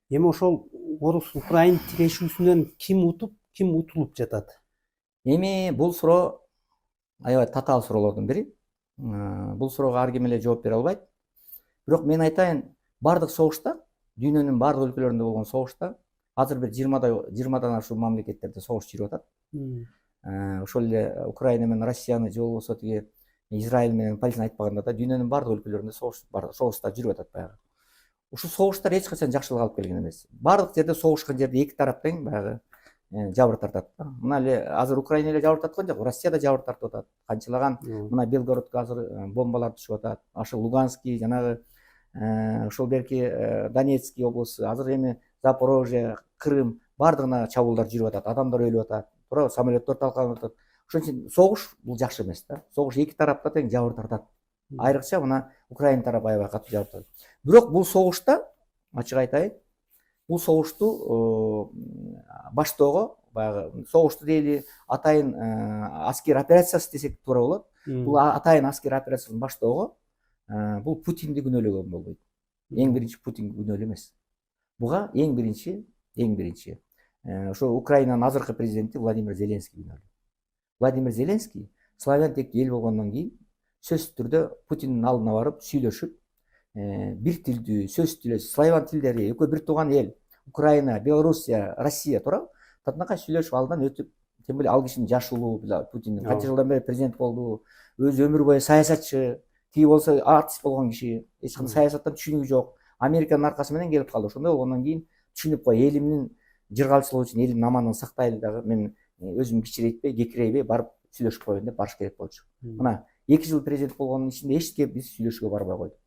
Эми ошол орус украин тирешүүсүнөн ким утуп, ким утулуп жатат? Эми бул суроо аябай татаал суроолордун бири. Бул суроого ар ким эле жооп бере албайт. Бирок мен айтайын, бардык согушта, дүйнөнүн бардык өлкөлөрүндө болгон согушта азыр бир 20дан ашуун мамлекеттерде согуш жүрүп атат. Ошол эле Украина менен Россияны же болбосо тиги Израиль менен Палестина айтпаганда да дүйнөнүн бардык өлкөлөрүндө согуштар жүрүп атат баягы. Ушул согуштар эч качан жакшылык алып келген эмес. Бардык жерде согушкан жерде эки тарап тең баягы жабыр тартат. Мына эле азыр Украина эле жабыр тарткан жок, Россия да жабыр тартып атат. Канчалаган мына Белгородко азыр бомбалар түшүп атат. Ошол Луганский, жанагы ошол берки Донецкий облусу, азыр эми Запорожье, Крым бардыгына чабуулдар жүрүп атат. Адамдар өлүп атат. Туура самолеттор талкаланып атат. Ошон үчүн согуш бул жакшы эмес да. Согуш эки тарапта тең жабыр тартат. Айрыкча мына Украина тарапы аябай катуу жабыр тартат. Бирок бул согушта, ачык айтайын, бул согушту баштоого, баягы согушту дейли атайын аскер операциясы десек туура болот. Бул атайын аскер операциясын баштоого бул Путинди күнөөлөгөн болбойт. Эң биринчи Путинди күнөөлүү эмес. Буга эң биринчи ошо Украинанын азыркы президенти Владимир Зеленский күнөөлүү. Владимир Зеленский славян тектүү эл болгондон кийин сөзсүз түрдө Путиндин алдына барып сүйлөшүп, бир тилдүү, сөзсүз славян тилдери, экөө бир тууган эл, Украина, Белоруссия, Россия туура татынакай сүйлөшүп алдынан өтүп, тем более ал кишинин жашы улуу, Путиндин канча жылдан бери президент болду, өзү өмүр бою саясатчы, тиги болсо артист болгон киши, эч кандай саясаттан түшүнүгү жок. Американын аркасы менен келип калды. Ошондой болгондон кийин түшүнүп кой, элимдин жыргалчылыгы үчүн, элимдин амандыгын сактайлы дагы мен өзүм кичирейбей, кекирейбей барып сүйлөшүп коеюн деп барыш керек болчу. Мына 2 жыл президент болгондун ичинде эчке биз сүйлөшүүгө барбай койдук.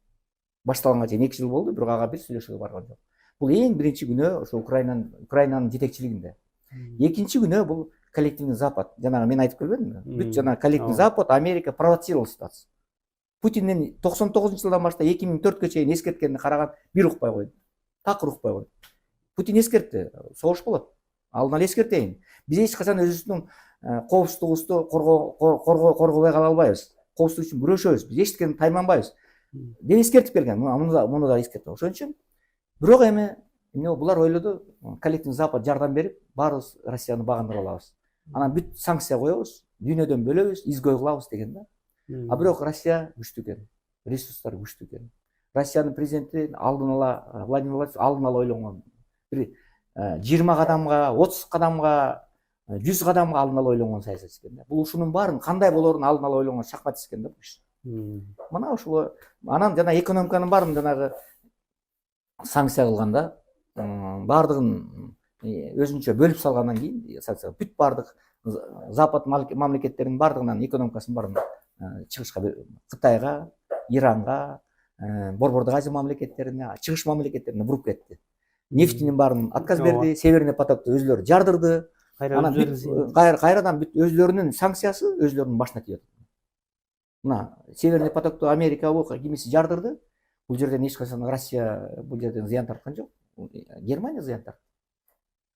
Башталганга чейин 2 жыл болду, бирок ага бир сүйлөшүүгө барган жок. Бул эң биринчи күнөө ошо Украинанын жетекчилигинде. Экинчи күнөө бул коллективный Запад. Жанагы мен айтып келбедимби? Бүт жана коллективный Запад, Америка провоцировал ситуацию. Путиндин 99-жылдан баштап 2004-кө чейин эскерткенине караган бир укпай койду. Такыр укпай койду. Путин эскертти, согуш болот. Алдын ала эскертейин. Биз эч качан өзүбүздүн коопсуздугубузду коргобой кала албайбыз. Коопсуздук үчүн күрөшөбүз. Биз эчтен тайманбайбыз. Деп эскертип келген. Муну да эскертти. Ошон үчүн бирок эми булар ойлоду, коллективный Запад жардам берип, баарыбыз Россияны багындыра алабыз. Анан бүт санкция коебуз, дүйнөдөн бөлөбүз, изгой кылабыз деген да. А бирок Россия күчтүү экен, ресурстары күчтүү экен. Россиянын президенти алдын ала, Владимир Владимирович алдын ала ойлонгон. Бир 20 кадамга, 30 кадамга, 100 кадамга алдын ала ойлонгон саясатчы экен да. Бул ушунун баарын кандай болорун алдын ала ойлонгон шахматист экен да бул киши. Мына ушул анан жана экономиканын баарын жанагы санкция кылганда баардыгын өзүнчө бөлүп салгандан кийин санкция бүт баардык Запад мамлекеттеринин баардыгынан экономикасынын баарын чыгышка, Кытайга, Иранга, Борбордук Азия мамлекеттерине, чыгыш мамлекеттерине буруп кетти. Нефтинин баарын отказ берди, Северный потокту өзүлөрү жардырды. Анан кайрадан бүт өзүлөрүнүн санкциясы өзүлөрүнүн башына тиет. Мына Северный потокту Америка кимиси жардырды. Бул жерден эч качан Россия бул жерден зыян тарткан жок. Германия зыян тартты.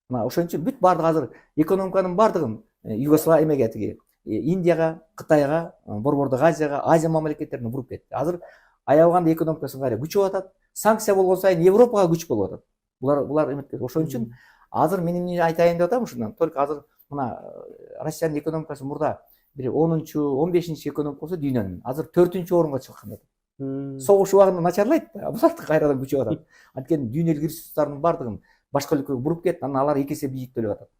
Мына ошон үчүн бүт баардык азыр экономиканын баардыгын Югославияга тиги Индияга, Кытайга, Борбордук Азияга, Азия мамлекеттерине буруп кетти. Азыр аябаганда экономикасы кайра күчөп атат. Санкция болгон сайын Европага күч болуп атат. Булар эметкен. Ошон үчүн азыр мен эмне айтайын деп атам ушундан. Только азыр мына Россиянын экономикасы мурда бир 10-чу, 15-чи экономика болсо дүйнөнүн. Азыр 4-чү орунга чыккан. Согуш убагында начарлайт да. Булар кайрадан күчөп атат. Анткени дүйнөлүк ресурстардын баардыгын башка өлкөгө буруп кетти. Анан алар 2 эсе бийиктелип атат.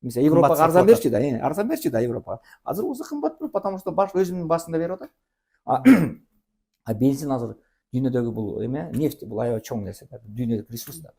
Мисалы Европага арзан берчү да, арзан берчү да Европага. Азыр болсо кымбат, потому что баш өзүнүн басында берип атат. А бензин азыр дүйнөдөгү бул нефть бул аябай чоң нерсе да, дүйнөлүк ресурс да.